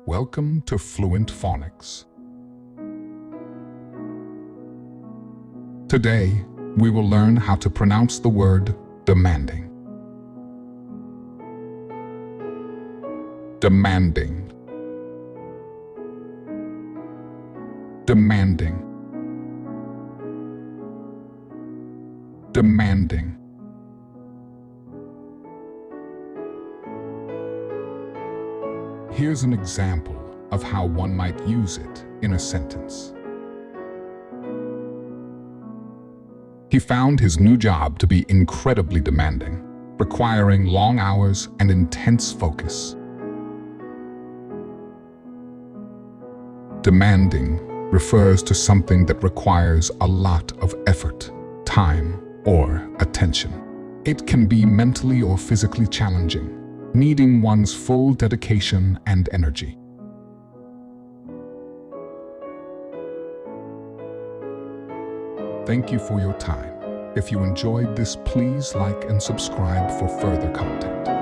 Welcome to Fluent Phonics. Today, we will learn how to pronounce the word demanding. Demanding. Demanding. Demanding. Here's an example of how one might use it in a sentence. He found his new job to be incredibly demanding, requiring long hours and intense focus. Demanding refers to something that requires a lot of effort, time, or attention. It can be mentally or physically challenging, needing one's full dedication and energy. Thank you for your time. If you enjoyed this, please like and subscribe for further content.